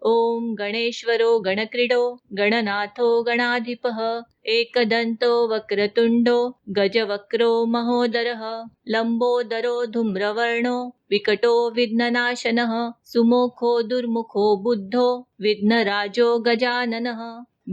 ॐ गणेश्वरो गणक्रीडो गणनाथो गणाधिपः एकदन्तो वक्रतुण्डो गजवक्रो महोदरः लम्बोदरो धूम्रवर्णो विकटो विघ्ननाशनः सुमुखो दुर्मुखो बुद्धो विघ्नराजो गजाननः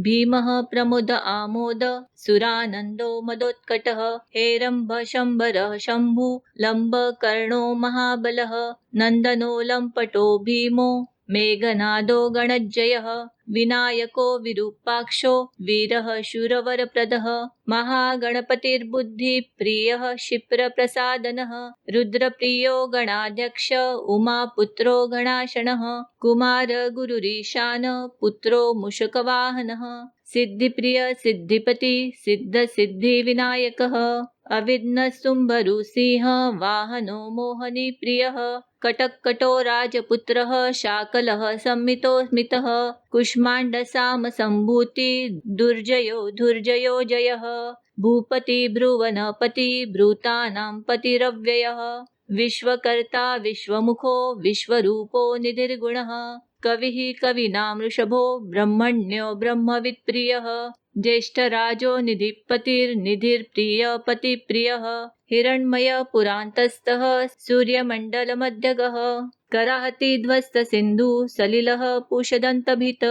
भीमः प्रमुद आमोद सुरानन्दो मदोत्कटः हेरम्ब शम्बरः शम्भु लम्बकर्णो महाबलः नन्दनो लम्पटो भीमो मेघनादो गणज्जयः विनायको विरूपाक्षो वीरः शूरवरप्रदः महागणपतिर्बुद्धिप्रियः क्षिप्रप्रसादनः रुद्रप्रियो गणाध्यक्ष उमापुत्रो गणाशनः कुमार गुरुरीशान पुत्रो मूषकवाहनः सिद्धिप्रिय सिद्धिपति सिद्धसिद्धिविनायकः अविघ्नसुम्भरुसिंह वाहनो मोहनी प्रियः कटक्कटो राजपुत्रः शाकलः संमितो स्मितः कुष्माण्डसाम सम्भूति दुर्जयो धुर्जयो जयः भूपति भ्रुवनपति भूतानां पतिरव्ययः विश्वकर्ता विश्वमुखो विश्वरूपो निधिर्गुणः कविः कवीनां वृषभो ब्रह्मण्यो ब्रह्मवित्प्रियः ज्येष्ठराजो निधिपतिर्निधिर्प्रियपतिप्रियः हिरण्मय पुरान्तस्थः सूर्यमण्डलमध्यगः कराहति ध्वस्तसिन्धु सलिलः पूषदन्तभित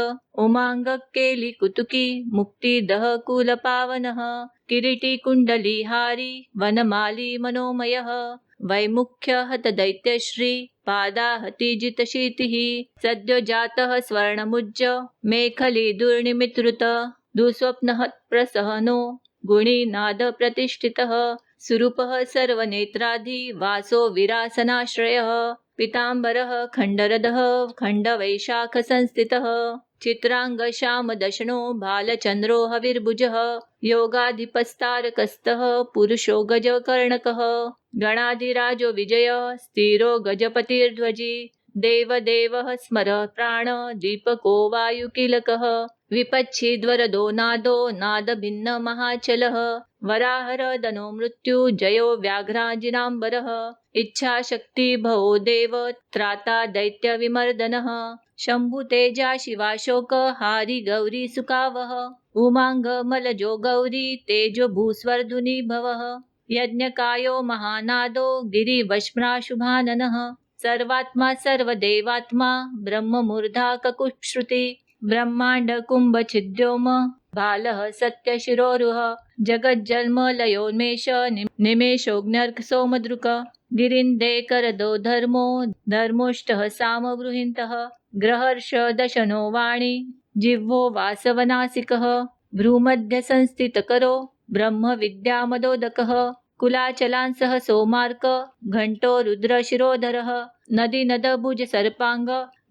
उमाङ्गकेलिकुतुकी मुक्तिदः कुलपावनः किरीटी कुण्डलीहारी वनमाली मनोमयः वैमुख्य हतदैत्यश्री पादाहति जितशीतिः सद्यो जातः स्वर्णमुज्ज मेखली दुर्निमित्रुत दुःस्वप्नः प्रसहनो गुणीनाद प्रतिष्ठितः सुरूपः सर्वनेत्राधि वासो विरासनाश्रयः पीताम्बरः खण्डरदः खण्डवैशाखसंस्थितः चित्राङ्गश्यामदशनो बालचन्द्रो हविर्भुजः योगाधिपस्तारकस्थः पुरुषो गजकर्णकः गणाधिराजो विजयः स्थिरो गजपतिर्ध्वजी देवदेवः स्मरः प्राण दीपको वायुकीलकः विपच्छिद्वरदो नादो नादभिन्न महाचलः वराहरदनो मृत्यु जयो व्याघ्राजिनाम्बरः इच्छाशक्ति भवो देव त्राता दैत्यविमर्दनः शम्भुतेजा शिवाशोक हारि गौरी सुकावः उमाङ्गमलजो गौरी तेजो भूस्वर्धुनी भवः यज्ञकायो महानादो गिरिवश्म्राशुभाननः सर्वात्मा सर्वदेवात्मा ब्रह्ममूर्धा ककुश्रुति ब्रह्मांड कुंभ छिद्योम बालः सत्यशिरोरुह जगज्जन्मलयोन्मेष निमेषोऽग्न्यर्क सोमदृक गिरिन्दे करदो धर्मो धर्मोष्टः सामगृहीन्तः ग्रहर्ष दशनो वाणी जिह्वो वासवनासिकः भ्रूमध्य संस्थितकरो ब्रह्म विद्यामदोदकः कुलाचलांसः सोमार्क घंटो रुद्रशिरोधरः नदी नदभुज सर्पांग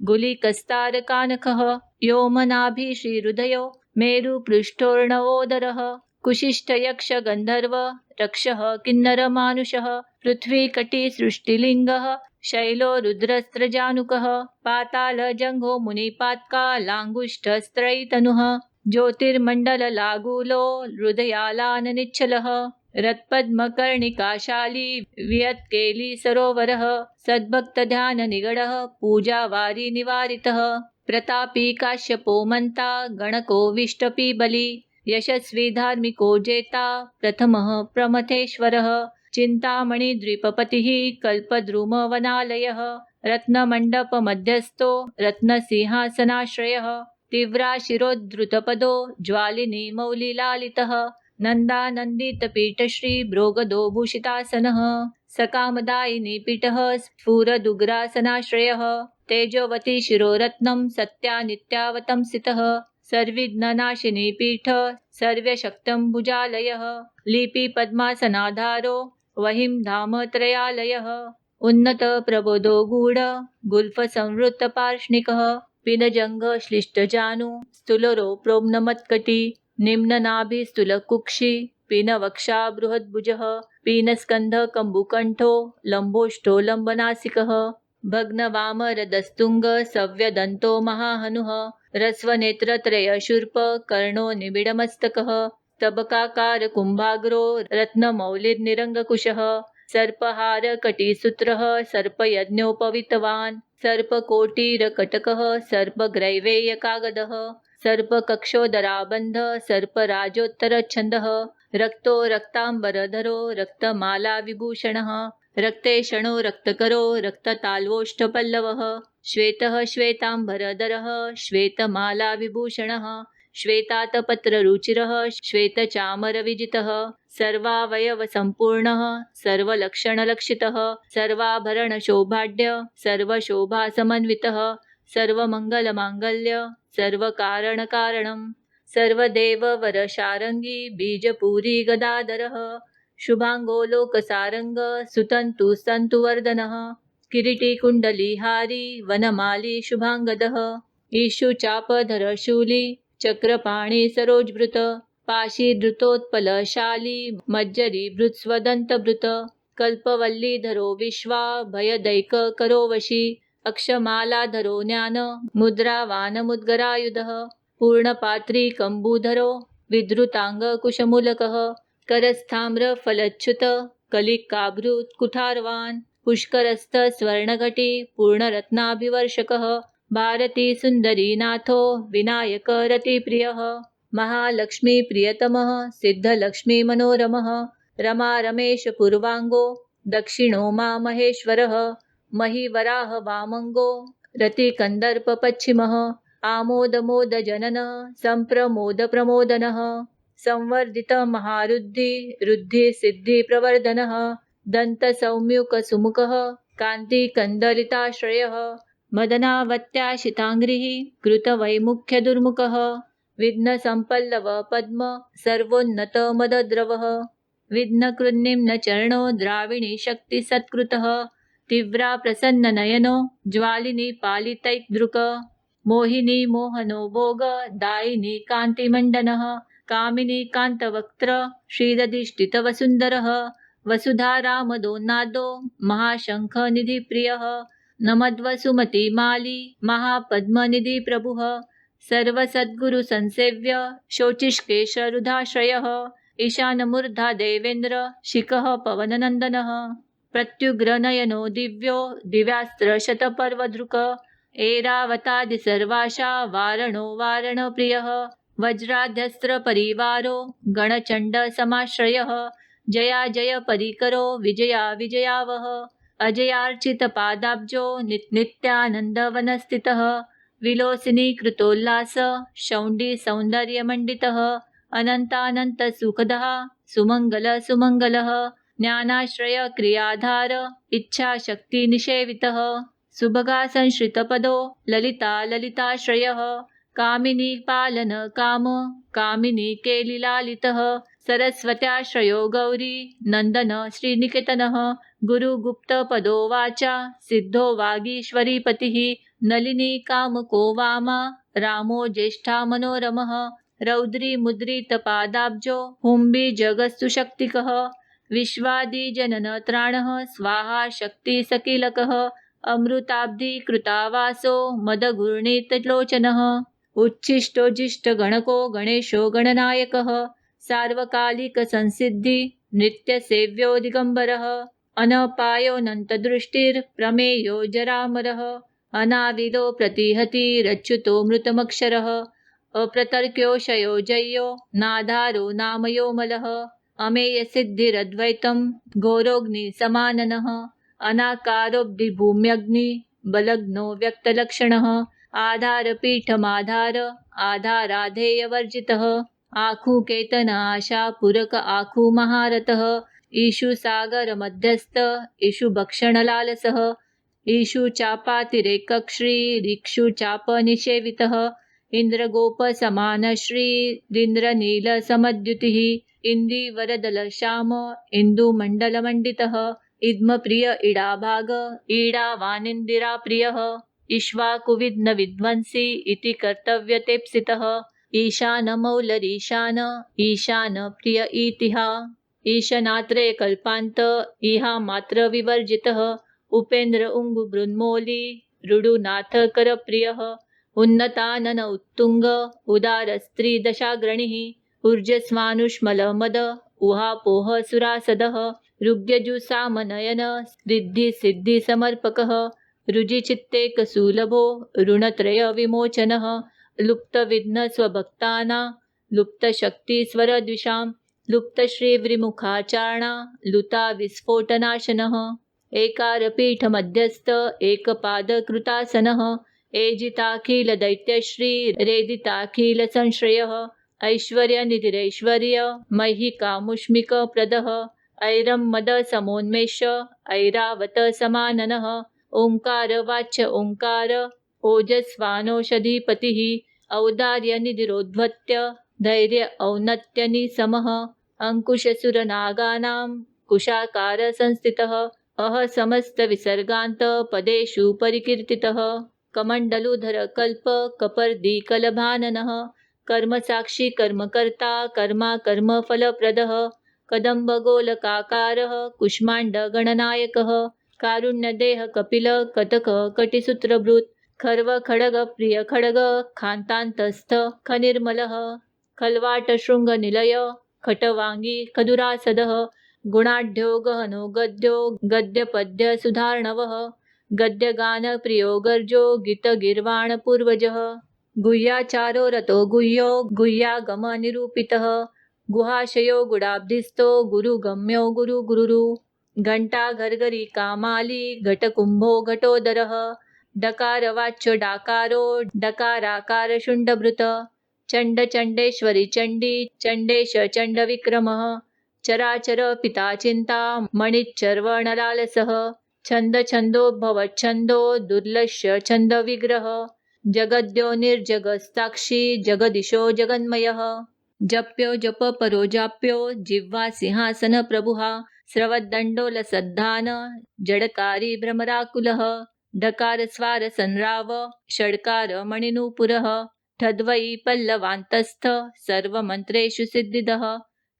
गुलिकस्तारकानखः योमनाभि श्रीहृदयो मेरुपृष्ठोर्णवोदरः कुशिष्ठ यक्ष गन्धर्व रक्षः किन्नर मानुषः पृथ्वी कटी सृष्टिलिङ्गः शैलो रुद्रस्त्रजानुकः पाताल जङ्घो मुनिपात्कालाङ्गुष्ठस्त्रैतनुः ज्योतिर्मण्डललागूलो हृदयालाननिच्छलः रत्पद्मकर्णिकाशाली वियत्केली सरोवरः सद्भक्तध्याननिगडः पूजावारी निवारितः प्रतापी काश्यपो मन्ता गणको विष्टपी बली यशस्वी धार्मिको जेता प्रथमः प्रमथेश्वरः चिन्तामणिद्वीपपतिः कल्पद्रुमवनालयः रत्नमण्डपमध्यस्थो रत्नसिंहासनाश्रयः तीव्राशिरोद्धृतपदो ज्वालिनी मौलिलालितः नन्दानन्दितपीठश्री भ्रोगदो भूषितासनः सकामदायिनी पीठः स्फुरदुग्रासनाश्रयः तेजोवती शिरोरत्नं सत्यानित्यावतंसितः सर्विघ्ननाशिनी पीठ सर्वशक्तम्बुजालयः लिपि पद्मासनाधारो वहिं धाम त्रयालयः उन्नत प्रबोधो गूढ गुल्फ संवृत्त पार्ष्णिकः पिनजङ्ग श्लिष्टजानु स्थूलरो प्रोम्नमत्कटी निम्ननाभि स्थूलकुक्षि पीनवक्षा बृहद्भुजः पीनस्कन्ध कम्बुकण्ठो लम्बोष्ठो लम्बनासिकः भग्नवामरदस्तुङ्ग सव्यदन्तो महाहनुः रस्वनेत्रत्रय शूर्प कर्णो निबिडमस्तकः तबकाकार कुम्भाग्रो रत्नमौलिर्निरङ्गकुशः सर्पहार कटिसूत्रः सर्पयज्ञोपवितवान् सर्पकोटिरकटकः सर्पग्रैवेयकागदः सर्पकक्षोदराबन्ध सर्पराजोत्तरच्छन्दः रक्तो रक्ताम्बरधरो रक्तमालाविभूषणः रक्तेषणो रक्तकरो रक्तताल्वोष्ठपल्लवः श्वेतः श्वेताम्बरधरः श्वेतमालाविभूषणः श्वेतातपत्ररुचिरः श्वेतचामरविजितः सर्वावयवसम्पूर्णः सर्वलक्षणलक्षितः सर्वाभरणशोभाढ्य सर्वशोभासमन्वितः सर्वमङ्गलमाङ्गल्य सर्वकारणकारणं सर्वदेववरशारङ्गी बीजपूरी गदाधरः शुभाङ्गो लोकसारङ्ग सुतन्तु सन्तुवर्धनः किरीटिकुण्डलीहारी वनमाली शुभाङ्गदः ईशुचापधर शूली चक्रपाणि सरोजभृत पाशीधृतोत्पलशाली मज्जरीभृत्स्वदन्तभृत कल्पवल्लीधरो विश्वा भयदैककरो वशी अक्षमालाधरो ज्ञान मुद्रावानमुद्गरायुधः पूर्णपात्री कम्बूधरो विधृताङ्गकुशमूलकः करस्थाम्रफलच्युत कलिकाभृत् कुठारवान् पुष्करस्थ स्वर्णघटी पूर्णरत्नाभिवर्षकः भारती सुन्दरीनाथो विनायक रतिप्रियः महालक्ष्मी प्रियतमः सिद्धलक्ष्मी मनोरमः रमा रमेश पूर्वाङ्गो दक्षिणो मा महेश्वरः महीवराह वामङ्गो रतिकन्दर्प पश्चिमः आमोदमोदजननः सम्प्रमोदप्रमोदनः संवर्धित महारुद्धि रुद्धि सिद्धि प्रवर्धनः दन्तसौम्युकसुमुखः कान्तिकन्दलिताश्रयः मदनावत्याशिताङ्घ्रिः कृतवैमुख्यदुर्मुखः विघ्नसम्पल्लव पद्म सर्वोन्नतमदद्रवः विघ्नकृन्निम्नचरणो द्राविणी शक्तिसत्कृतः तीव्रा प्रसन्ननयनो ज्वालिनी पालितैक्दृक मोहिनी मोहनो भोग दायिनी कान्तिमण्डनः कामिनी कान्तवक्त्र श्रीरधिष्ठितवसुन्धरः वसुधारामदोन्नादो महाशङ्खनिधिप्रियः नमद्वसुमतीमाली महापद्मनिधिप्रभुः सर्वसद्गुरुसंसेव्य शोचिष्केशरुधाश्रयः ईशानमूर्धा देवेन्द्र शिखः पवननन्दनः प्रत्युग्रनयनो दिव्यो दिव्यास्त्रशतपर्वधृक ऐरावतादिसर्वाशा वारणो वारणप्रियः वज्राध्यस्त्रपरिवारो गणचण्डसमाश्रयः जया जय परिकरो विजया विजयावह अजयार्चितपादाब्जो नित्यानन्दवनस्थितः विलोसिनी कृतोल्लास शौण्डी सौन्दर्यमण्डितः अनन्तानन्तसुखदः सुमङ्गलः ज्ञानाश्रय क्रियाधार इच्छाशक्तिनिषेवितः सुभगा संश्रितपदो ललिताश्रयः कामिनी पालन काम कामिनी केलिलालितः सरस्वत्याश्रयो गौरी नन्दन श्रीनिकेतनः गुरुगुप्तपदो वाचा सिद्धो वागीश्वरीपतिः नलिनी कामको वामा रामो ज्येष्ठा मनोरमः रौद्री मुद्रितपादाब्जो हुम्बी जगत्सुशक्तिकः विश्वादिजननत्राणः स्वाहा शक्तिसकीलकः अमृताब्धि कृतावासो मदघूर्णितलोचनः उच्छिष्टोजिष्टगणको गणेशो गणनायकः सार्वकालिकसंसिद्धि नित्यसेव्यो दिगम्बरः अनपायोऽनन्तदृष्टिर्प्रमेयो जरामरः अनाविलो प्रतिहतिरच्युतो मृतमक्षरः अप्रतर्क्योषयो जय्यो नाधारो नामयोमलः अमेयसिद्धिरद्वैतं घोरोऽग्निसमाननः अनाकारोऽब्धिभूम्यग्नि बलग्नो व्यक्तलक्षणः आधारपीठमाधार आधाराधेयवर्जितः आखुकेतन आशा पुरक आखु महारथः ईशु सागर मध्यस्थ ईशु भक्षणलालसः ईशु चापातिरेकश्रीरिक्षु चाप निषेवितः इंद्रगोप समान श्रीरिन्द्रनील समद्युतिः इन्दीवरदलश्याम इंदुमण्डलमण्डितः इद्मप्रिय इडाभाग ईडावानिन्दिराप्रियः इक्ष्वाकुविघ्न विध्वंसी इति कर्तव्यतेप्सितः ईशानमौलरीशान ईशान प्रिय इतिहा ईशनात्रय कल्पान्त इहा मात्र विवर्जितः उपेन्द्र उङ्गुबृन्मौली रुडुनाथ करप्रियः उन्नतानन उत्तुंग उदारस्त्रीदशाग्रणिः ऊर्जस्वानुष्मलमद उहापोह सुरासदः ऋग्यजुसामनयन रिद्धि सिद्धि समर्पकः कर्मसाक्षी कर्मकर्ता कर्मा कर्मफलप्रदः कदम्बगोलकाकारः कुष्माण्डगणनायकः कारुण्यदेह कपिल कटक कटिसूत्रभृत् खर्व खडग प्रिय खडग खान्तान्तस्थ खनिर्मलः खल्वाटशृङ्गनिलय खटवाङ्गी खदुरासदः गुणाढ्यो गहनो गद्यो गद्यपद्यसुधार्णवः गद्यगानप्रियो गर्जो गीतगीर्वाणपूर्वजः गुह्याचारो रतो गुह्यो गुह्यागमनिरूपितः गुहाशयो गुडाब्धिस्थो गुरुगम्यो गुरुगुरुरु घंटा घरघरी कामाली घटकुंभो घटोदरः डकारवाच्य डाकारो डकाराकार शुंडभृत चंड चंडेश्वरी चंडी चंडेश चंडविक्रमः चराचर पिता चिंता मणिच्चर्वणलालसः छंद छंदोद्भवच्छंदो दुर्लक्ष्य छंद विग्रह जगद्यो निर्जगस्ताक्षी जगदीशो जगन्मयः जप्यो जप परो जाप्यो जिह्वा सिंहासन प्रभुः स्रवद्दण्डोलसद्धान जडकारी भ्रमराकुलः ढकार स्वार संराव षड्कार मणिनूपुरः ठद्वयी पल्लवान्तस्थ सर्वमन्त्रेषु सिद्धिदः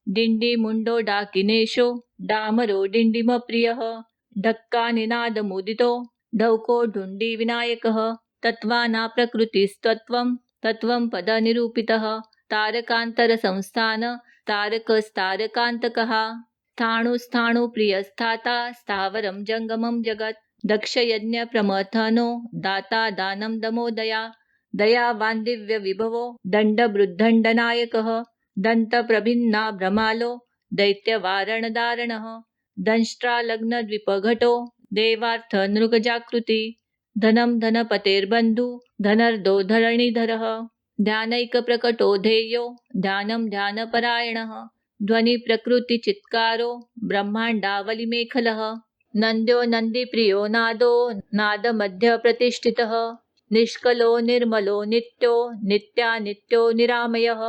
डिण्डिमुण्डो डाकिनेशो डामरो डिण्डिमप्रियः ढक्कानिनादमुदितो ढौको ढुण्डी विनायकः तत्त्वाना प्रकृतिस्तत्त्वं तत्त्वं पदनिरूपितः तारकान्तरसंस्थान तारकस्तारकान्तकः स्थाणुस्थाणुप्रियस्थाता स्थावरं जङ्गमं जगत् दक्षयज्ञप्रमथनो दाता दानं दमोदया दयावान्दिव्यविभवो दण्डबृद्धण्डनायकः दन्तप्रभिन्ना भ्रमालो दैत्यवारणदारणः दंष्ट्रालग्नद्विपघटो देवार्थनृगजाकृति धनं धनपतेर्बन्धु धनर्दो धरणीधरः ध्यानैकप्रकटो ध्येयो ध्यानं ध्यानपरायणः ध्वनिप्रकृतिचित्कारो ब्रह्माण्डावलिमेखलः नन्द्यो नन्दिप्रियो नादो नादमध्यप्रतिष्ठितः निष्कलो निर्मलो नित्यो नित्यानित्यो निरामयः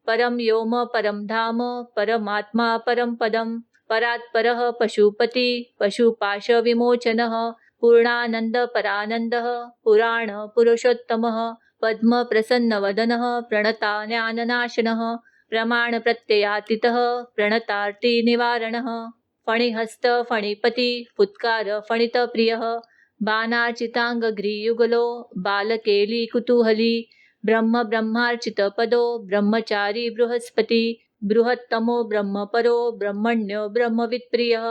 परं व्योम परं धाम परमात्मा परं पदं परात्परः पशुपति पशुपाशविमोचनः पूर्णानन्द परानन्दः पुराण पुरुषोत्तमः पद्मप्रसन्नवदनः प्रणता ज्ञाननाशनः प्रमाणप्रत्ययातीतः प्रणतार्तिनिवारणः फणिहस्त फणिपति फुत्कार फणितप्रियः बाणाचिताङ्गग्रीयुगलो बालकेली ब्रह्म ब्रह्मार्चितपदो ब्रह्मचारी बृहस्पति बृहत्तमो ब्रह्मपरो ब्रह्मण्यो ब्रह्मवित्प्रियः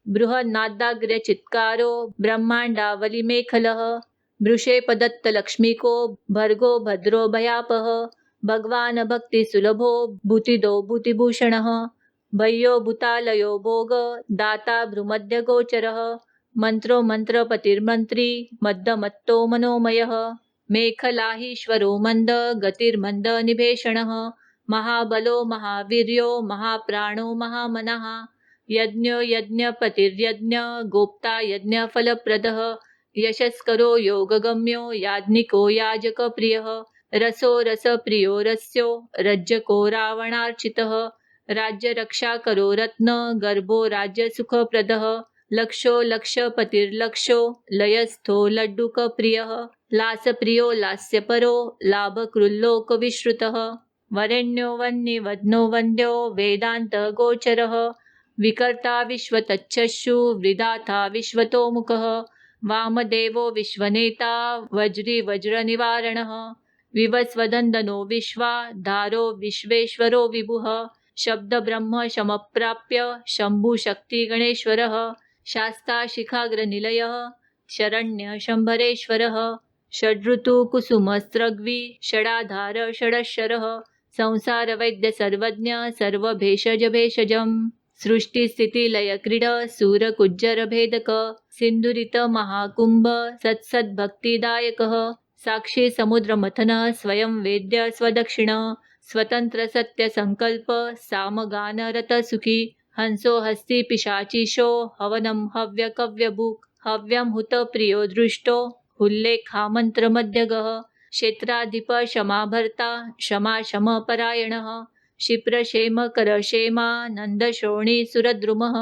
बृहन्नादाग्र्यचित्कारो ब्रह्माण्डावलिमेखलः वृषेपदत्तलक्ष्मीको भर्गो भद्रो भयापः भगवान् भक्तिसुलभो भूतिदो भूतिभूषणः भय्यो भूतालयो भोग दाता भ्रूमध्यगोचरः मन्त्रो मन्त्रपतिर्मन्त्री मद्दमत्तो मनोमयः मेखलाहीश्वरो मन्द गतिर्मन्द निभेषणः महाबलो महावीर्यो महाप्राणो महामनः यज्ञो यज्ञपतिर्यज्ञ गोप्ता यज्ञफलप्रदः यशस्करो योगगम्यो याज्ञिको याजकप्रियः रसो रसप्रियो रस्यो रज्जको रावणार्चितः राज्यरक्षाकरो रत्न गर्भो राज्यसुखप्रदः लक्षो लक्षपतिर्लक्षो लयस्थो लड्डुकप्रियः लासप्रियो लास्यपरो लाभकृल्लोकविश्रुतः वरेण्यो वह्निवदनो वन्द्यो वेदान्तगोचरः विकर्ता विश्वतच्छक्षु विधाता विश्वतोमुखः वामदेवो विश्वनेता वज्री वज्रनिवारणः विवस्वदन्दनो विश्वा धारो विश्वेश्वरो विभुः शब्दब्रह्म शमप्राप्य शम्भुशक्तिगणेश्वरः शास्ता शिखाग्रनिलयः शरण्य शंभरेश्वरः षड्ऋतु कुसुमस्रग्वी षडाधार षडशरः संसार वैद्य सर्वज्ञ सर्वभेषज भेषजम् सृष्टिस्थितिलय क्रीड सूरकुज्जर भेदक सिंधुरित महाकुंभ सत्सद्भक्तिदायकः साक्षी समुद्रमथन स्वयं वेद्य स्वदक्षिण स्वतंत्र सत्य संकल्प सामगान रत सुखी हंसो हस्ती पिशाचीशो हवनम हव्य कव्यभूक हव्यम हुत प्रियो दृष्टो हुल्लेखा मंत्र मध्यगः क्षेत्राधिप क्षमा भर्ता क्षमा शम परायणः क्षिप्रक्षेम करक्षेमा नंदश्रोणी सुरद्रुमः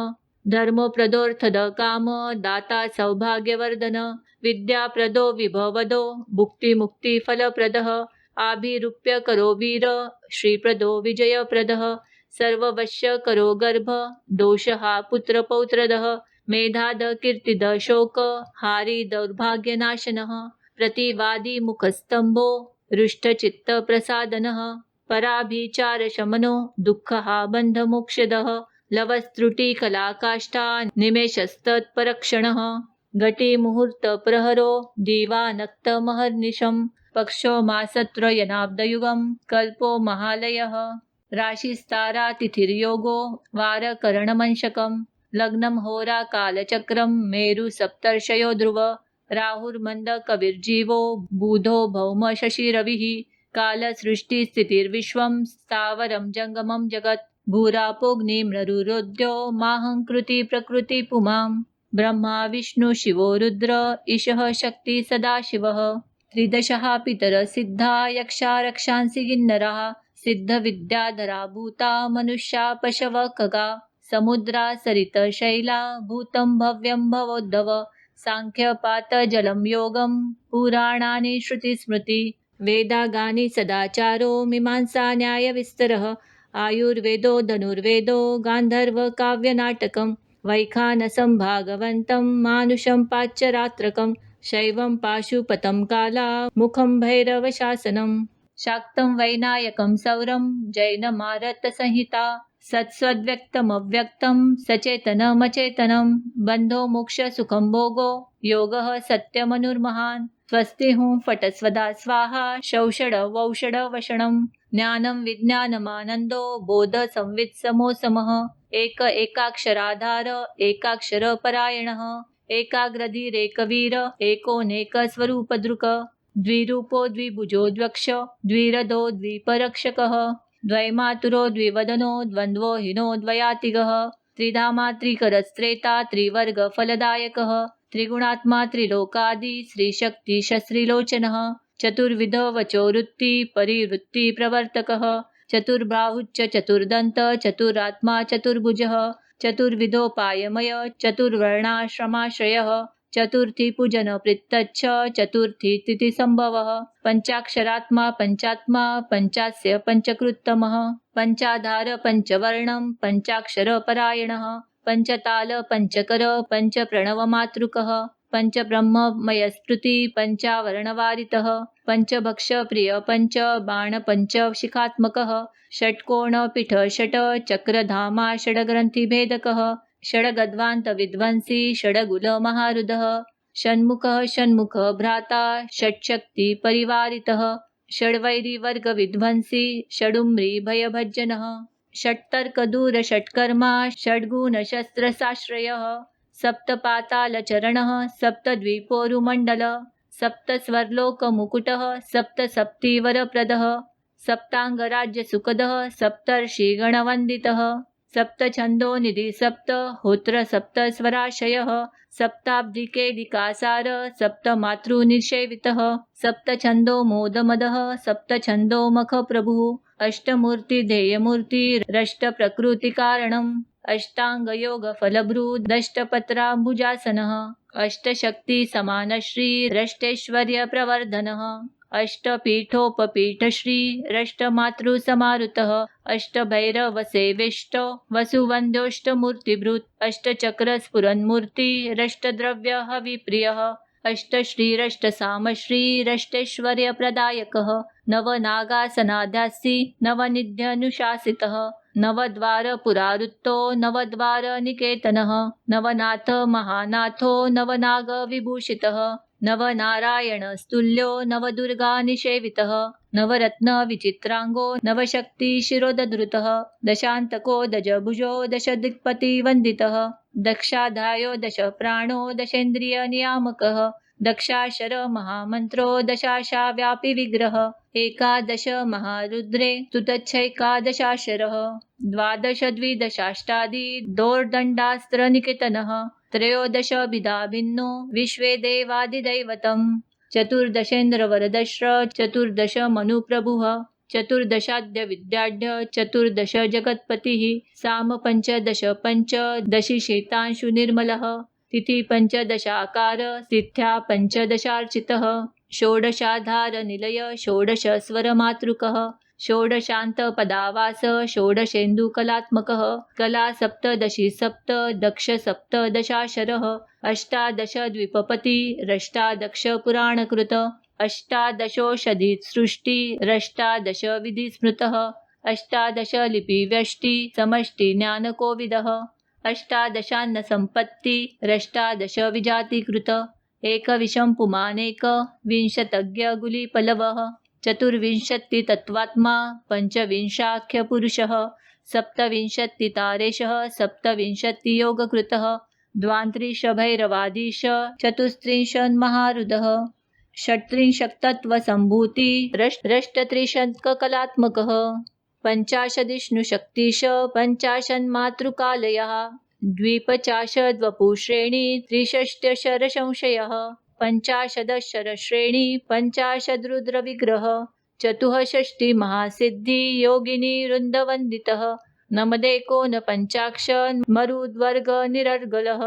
धर्मप्रदोर्थद काम दाता सौभाग्यवर्धन विद्याप्रदो विभवदो भुक्तिमुक्ती फलप्रदः आभिरूप्य करो वीर श्रीप्रदो विजयप्रदः सर्ववश्य करो गर्भ दोषहा पुत्र पौत्रदः मेधाद कीर्तिद शोक हारी दौर्भाग्यनाशनः प्रतिवादी मुखस्तंभो रुष्टचित्त प्रसादनः पराभिचार शमनो दुःखहा बंधमोक्षदः लवस्त्रुटी कलाकाष्ठा निमेषस्तत्परक्षणः घटी मुहूर्त प्रहरो दीवानक्त महर्निशम् पक्षो मासत्रयनाब्दयुगं कल्पो महालयः राशिस्तारा तिथिर्योगो वारकरणमंशकं लग्नं होरा कालचक्रं मेरु सप्तर्षयो ध्रुव राहुर्मन्द कविर्जीवो बुधो भौम शशिरविः कालसृष्टिस्थितिर्विश्वं स्थावरं जङ्गमं जगत् भूरापोऽग्निमरुरोद्यो माहङ्कृति प्रकृति पुमां ब्रह्मा विष्णु शिवो रुद्र ईशः शक्ति सदाशिवः त्रिदशः पितर सिद्धा यक्षा रक्षांसि किन्नराः सिद्धविद्याधरा भूता मनुष्या पशव खगा समुद्रा सरित शैला भूतं भव्यं भवोद्धव सांख्यपात जलं योगं पुराणानि श्रुतिस्मृति वेदागानि सदाचारो मीमांसा न्यायविस्तरः आयुर्वेदो धनुर्वेदो गान्धर्व काव्यनाटकं वैखानसं भागवन्तं मानुषं पाच्यरात्रकं शैवं पाशुपतं काला मुखं भैरवशासनं शाक्तं वैनायकं सौरं जैनमारतसंहिता सत्स्वव्यक्तमव्यक्तं सचेतनमचेतनं बन्धो मोक्षसुखं भोगो योगः सत्यमनुर्महान् स्वस्ति हुं फट स्वधा स्वाहा शौषड वौषड वषणं ज्ञानं विज्ञानमानन्दो बोध संवित् समो समः एक एकाक्षराधार एकाक्षरपरायणः एकाग्रधीरेकवीर एकोनेक स्वरूपदृक् द्विरूपो द्विभुजो द्वक्ष द्विरधो द्विपरक्षकः द्वैमातुरो द्विवदनो द्वन्द्वो हिनो द्वयातिगः त्रिधामा त्रिकरस्त्रेता त्रिवर्गफलदायकः त्रिगुणात्मा त्रिलोकादि श्रीशक्ति शस्त्रिलोचनः चतुर्विध वचोवृत्ति परिवृत्ति प्रवर्तकः चतुर्बाहुश्च चतुर्दन्त चतुरात्मा चतुर्भुजः चतुर्विधोपायमय चतुर्वर्णाश्रमाश्रयः चतुर्थी पूजन प्रीतच्छ चतुर्थी तिथि संभवः पंचाक्षरात्मा पंचात्मा पंचास्य पंचकृत्तमः पंचाधार पंचवर्णं पंचाक्षर परायणः पंचताल पंचकर पंचप्रणवमातृकः पंचब्रह्ममयस्मृति पंचावर्णवारितः पंचभक्ष प्रिय पंच बाण पंच शिखात्मकः षट्कोण पीठ षट चक्रधामा षड्ग्रन्थिभेदकः षड्गद्वान्त विध्वंसी षड्गुल महारुदः षण्मुखः षण्मुख भ्राता षट्शक्ति परिवारितः षड्वैरिवर्ग विध्वंसी षडुम्री भयभज्जनः षट्तर्कदूर षट्कर्मा षड्गुणशस्त्रसाश्रयः सप्तपातालचरणः सप्तद्वीपोरुमण्डल सप्तस्वर्लोकमुकुटः सप्तसप्तिवरप्रदः सप्ताङ्गराज्यसुखदः सप्तर्षिगणवन्दितः सप्तछन्दोनिधि सप्त होत्र सप्तस्वराशयः सप्ताब्दिकेदिकासार सप्तमातृनिषेवितः सप्तछन्दो मोदमदः सप्तछन्दो मखप्रभुः अष्टमूर्तिधेयमूर्ति रष्टप्रकृतिकारणम् अष्टाङ्गयोगफलभृदष्टपत्राम्बुजासनः अष्टशक्तिसमानश्री रष्टेश्वर्यप्रवर्धनः अष्टपीठोपपीठश्री रष्टमातृसमारुतः अष्टभैरवसेविष्ट वसुवन्द्योष्टमूर्तिभृत् अष्टचक्रस्फुरन्मूर्ति रष्टद्रव्यहविप्रियः अष्टश्रीरष्टसामश्री रष्टेश्वर्यप्रदायकः नवनागासनाध्यासी नवनिध्यनुशासितः नवद्वार पुरारुत्तो नवद्वार निकेतनः नवनाथ महानाथो नवनाग विभूषितः नवनारायणस्तुल्यो नवदुर्गा निषेवितः नवरत्न विचित्रांगो नवशक्ति शिरोदधृतः दशान्तको दशभुजो दशदिक्पति वन्दितः दक्षाधायो दश प्राणो दशेन्द्रिय नियामकः दक्षाक्षर महामन्त्रो दशाशा व्यापी विग्रह एकादश महारुद्रे स्तुतच्छैकादशाक्षरः द्वादश द्विदशाष्टादि दोर्दण्डास्त्र निकेतनः त्रयोदशभिधा भिन्नो विश्वे देवादिदैवतम् चतुर्दशेन्द्रवरदश्र चतुर्दश मनुप्रभुः चतुर्दशाद्य विद्याढ्य चतुर्दश जगत्पतिः साम पंचदश पंचदशिशेतांशु निर्मलः तिथि पंचदशाकार तिथ्या पंचदशार्चितः षोडशाधार निलय षोडश स्वरमातृकः षोडशान्तपदावास षोडशेन्दुकलात्मकः कला सप्तदशी सप्त दक्ष सप्तदशाशरः अष्टादश द्विपपति रष्टादश पुराणकृत अष्टादशोषधि सृष्टि रष्टादश विधि स्मृतः अष्टादश लिपि व्यष्टि समष्टि ज्ञानकोविदः अष्टादशान्न संपत्ति रष्टादश विजातीकृत एकविंशं पुमानेक विंशतज्ञ गुलिपलवः चतुर्विंशतितत्त्वात्मा पंचविंशाख्यपुरुषः सप्तविंशतितारेशः सप्तविंशतियोगकृतः द्वांत्रिशभैरवाधीश चतुस्त्रिंशन्महारुदः षट्त्रिंशत्तत्त्वसम्भूति रष्टत्रिंशत्कलात्मकः पंचाशदिष्णुशक्तिश पंचाशन्मातृकालयः द्विपचाशद्वपुश्रेणी त्रिषष्ट्यशरसंशयः पंचाशदक्षरश्रेणी पंचाशद्रुद्रविग्रह चतुःषष्टि महासिद्धि योगिनी वृन्दवन्दितः नमदेकोन पंचाक्षर मरुद्वर्ग निरर्गलः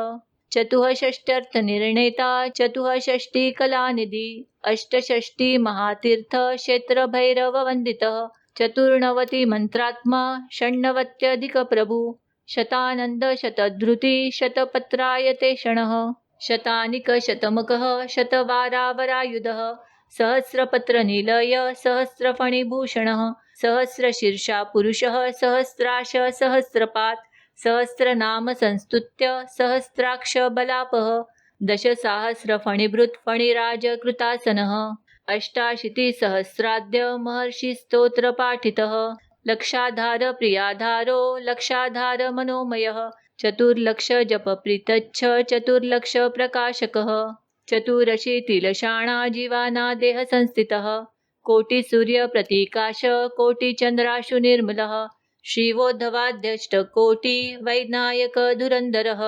चतुःषष्ट्यर्थनिर्णेता चतुःषष्टि कलानिधि अष्टषष्टि महातीर्थ क्षेत्र भैरववन्दितः चतुर्नवति मंत्रात्मा षण्णवत्यधिकप्रभु शतानंद शतधृति शतपत्रायते क्षणः शतानिक शतमकः शतवारावरायुधः सहस्रपत्रनिलय सहस्रफणिभूषणः सहस्रशीर्षा पुरुषः सहस्राश सहस्रपात् सहस्रनाम संस्तुत्य सहस्राक्ष बलापः दशसाहस्रफणिभृत् फणिराज कृतासनः अष्टाशीतिसहस्राद्य महर्षिस्तोत्रपाठितः लक्षाधार प्रियाधारो लक्षाधार मनोमयः चतुर्लक्ष जपप्रीतच्छ चतुर्लक्ष प्रकाशकः चतुरशीतिलशाणा जीवाना देह संस्थितः कोटिसूर्य प्रतीकाश कोटिचन्द्राशु निर्मलः श्रीवोद्धवाद्यष्टकोटि वैनायक धुरन्धरः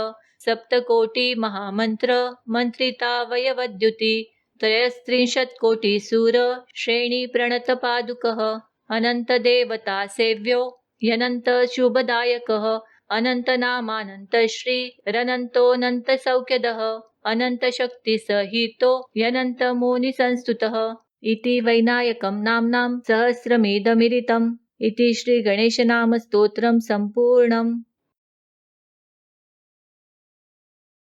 सप्तकोटि महामन्त्र मन्त्रिता वयवद्युति त्रयस्त्रिंशत्कोटिसूर श्रेणी प्रणतपादुकः अनन्तदेवता सेव्यो ह्यनन्त शुभदायकः अनन्तनामानन्तश्री रनन्तोऽनन्तसौख्यदः अनन्तशक्तिसहितो ह्यनन्तमुनिसंस्तुतः इति वैनायकं नाम्नां सहस्रमेधमिरितम् इति श्रीगणेशनामस्तोत्रं सम्पूर्णम्।